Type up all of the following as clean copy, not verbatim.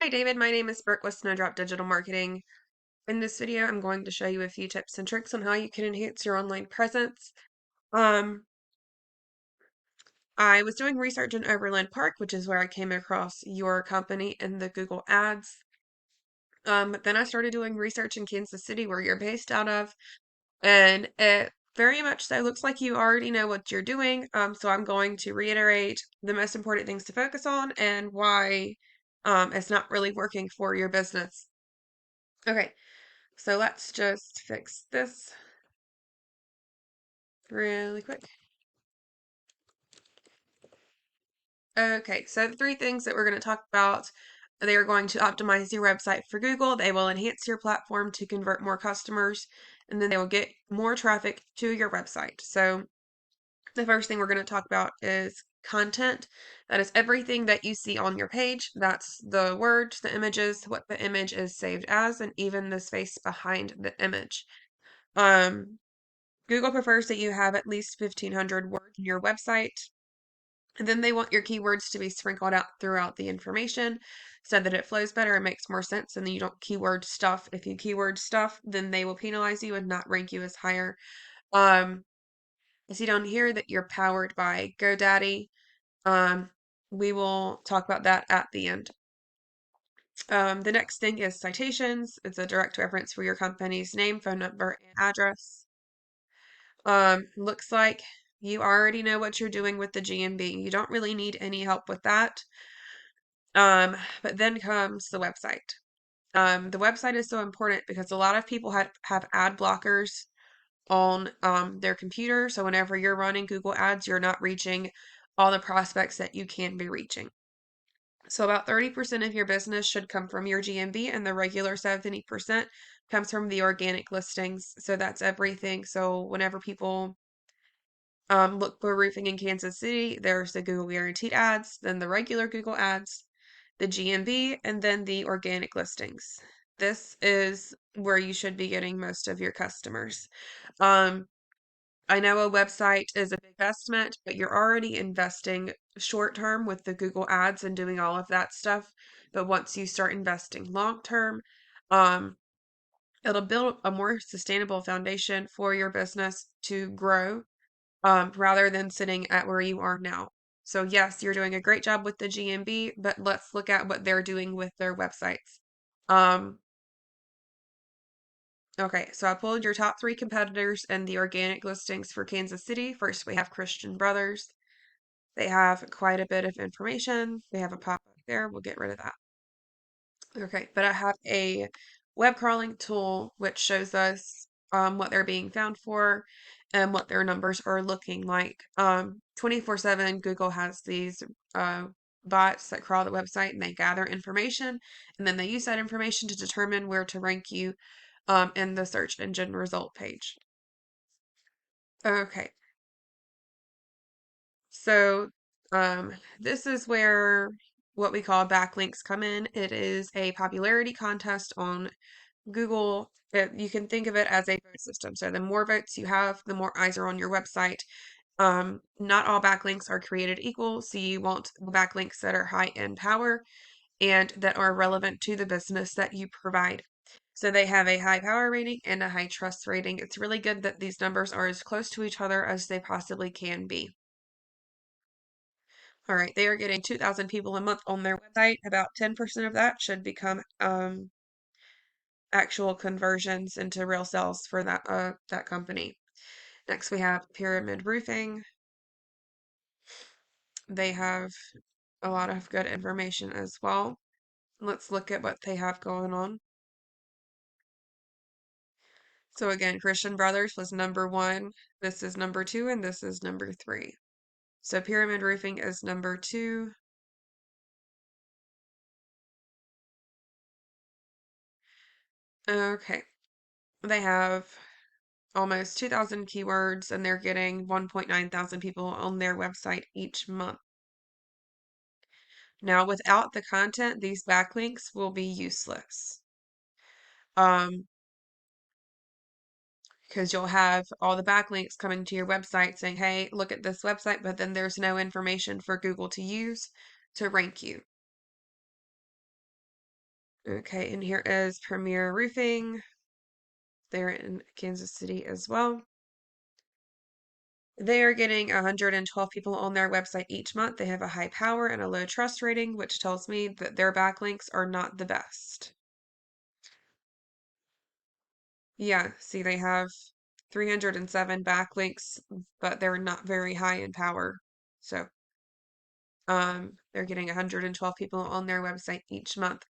Hi David, my name is Brooke with Snowdrop Digital Marketing. In this video, I'm going to show you a few tips and tricks on how you can enhance your online presence. Um, I was doing research in Overland Park, which is where I came across your company in the Google Ads. Then I started doing research in Kansas City, where you're based out of, and it very much so looks like you already know what you're doing. So I'm going to reiterate the most important things to focus on and why it's not really working for your business. Okay. So let's just fix this really quick. Okay, so the three things that we're going to talk about, they are going to optimize your website for Google. They will enhance your platform to convert more customers, and then they will get more traffic to your website. So the first thing we're going to talk about is content. That is everything that you see on your page. That's the words, the images, what the image is saved as, and even the space behind the image. Um, Google prefers that you have at least 1,500 words in your website. And then they want your keywords to be sprinkled out throughout the information so that it flows better and makes more sense. And then you don't keyword stuff. If you keyword stuff, then they will penalize you and not rank you as higher. Um, I see down here that you're powered by GoDaddy. Um, we will talk about that at the end. The next thing is citations. It's a direct reference for your company's name, phone number, and address. Looks like you already know what you're doing with the GMB. You don't really need any help with that. But then comes the website. The website is so important because a lot of people have ad blockers on their computer. So whenever you're running Google Ads, you're not reaching all the prospects that you can be reaching. So about 30% of your business should come from your GMB, and the regular 70% comes from the organic listings. So that's everything. So whenever people look for roofing in Kansas City, there's the Google Guaranteed ads, then the regular Google ads, the GMB, and then the organic listings. This is where you should be getting most of your customers. Um, I know a website is a big investment, but you're already investing short term with the Google ads and doing all of that stuff. But once you start investing long term, um, it'll build a more sustainable foundation for your business to grow rather than sitting at where you are now. So yes, you're doing a great job with the GMB, but let's look at what they're doing with their websites. Um, okay, so I pulled your top three competitors and the organic listings for Kansas City. First, we have Christian Brothers. They have quite a bit of information. They have a pop-up there. We'll get rid of that. Okay, but I have a web crawling tool which shows us what they're being found for and what their numbers are looking like. 24/7, Google has these uh, bots that crawl the website and they gather information and then they use that information to determine where to rank you in the search engine result page. Okay, so this is where what we call backlinks come in. It is a popularity contest on Google. You can think of it as a vote system. So the more votes you have, the more eyes are on your website. Not all backlinks are created equal, so you want backlinks that are high in power and that are relevant to the business that you provide. So they have a high power rating and a high trust rating. It's really good that these numbers are as close to each other as they possibly can be. All right, they are getting 2,000 people a month on their website. About 10% of that should become actual conversions into real sales for that company. Next, we have Pyramid Roofing. They have a lot of good information as well. Let's look at what they have going on. So again, Christian Brothers was number one. This is number two, and this is number three. So Pyramid Roofing is number two. Okay. They have almost 2,000 keywords, and they're getting 1.9 thousand people on their website each month. Now, without the content, these backlinks will be useless. Because you'll have all the backlinks coming to your website saying, hey, look at this website, but then there's no information for Google to use to rank you. Okay, and here is Premier Roofing. They're in Kansas City as well. They are getting 112 people on their website each month. They have a high power and a low trust rating, which tells me that their backlinks are not the best. Yeah, see, they have 307 backlinks, but they're not very high in power. So, they're getting 112 people on their website each month.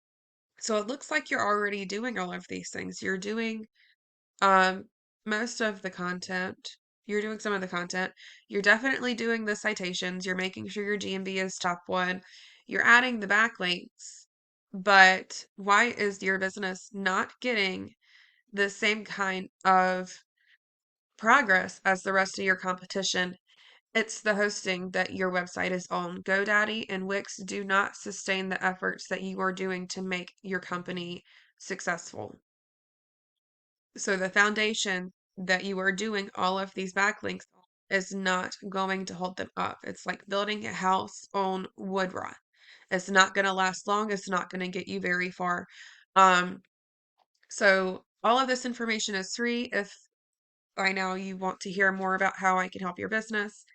So it looks like you're already doing all of these things. You're doing Um, most of the content. You're doing some of the content. You're definitely doing the citations. You're making sure your GMB is top one. You're adding the backlinks. But why is your business not getting the same kind of progress as the rest of your competition? It's the hosting that your website is on. GoDaddy and Wix do not sustain the efforts that you are doing to make your company successful. So the foundation that you are doing all of these backlinks is not going to hold them up. It's like building a house on wood rot. It's not going to last long. It's not going to get you very far. Um, so all of this information is free. If by now you want to hear more about how I can help your business,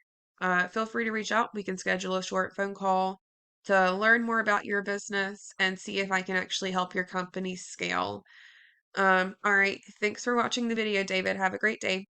feel free to reach out. We can schedule a short phone call to learn more about your business and see if I can actually help your company scale. All right. Thanks for watching the video, David. Have a great day.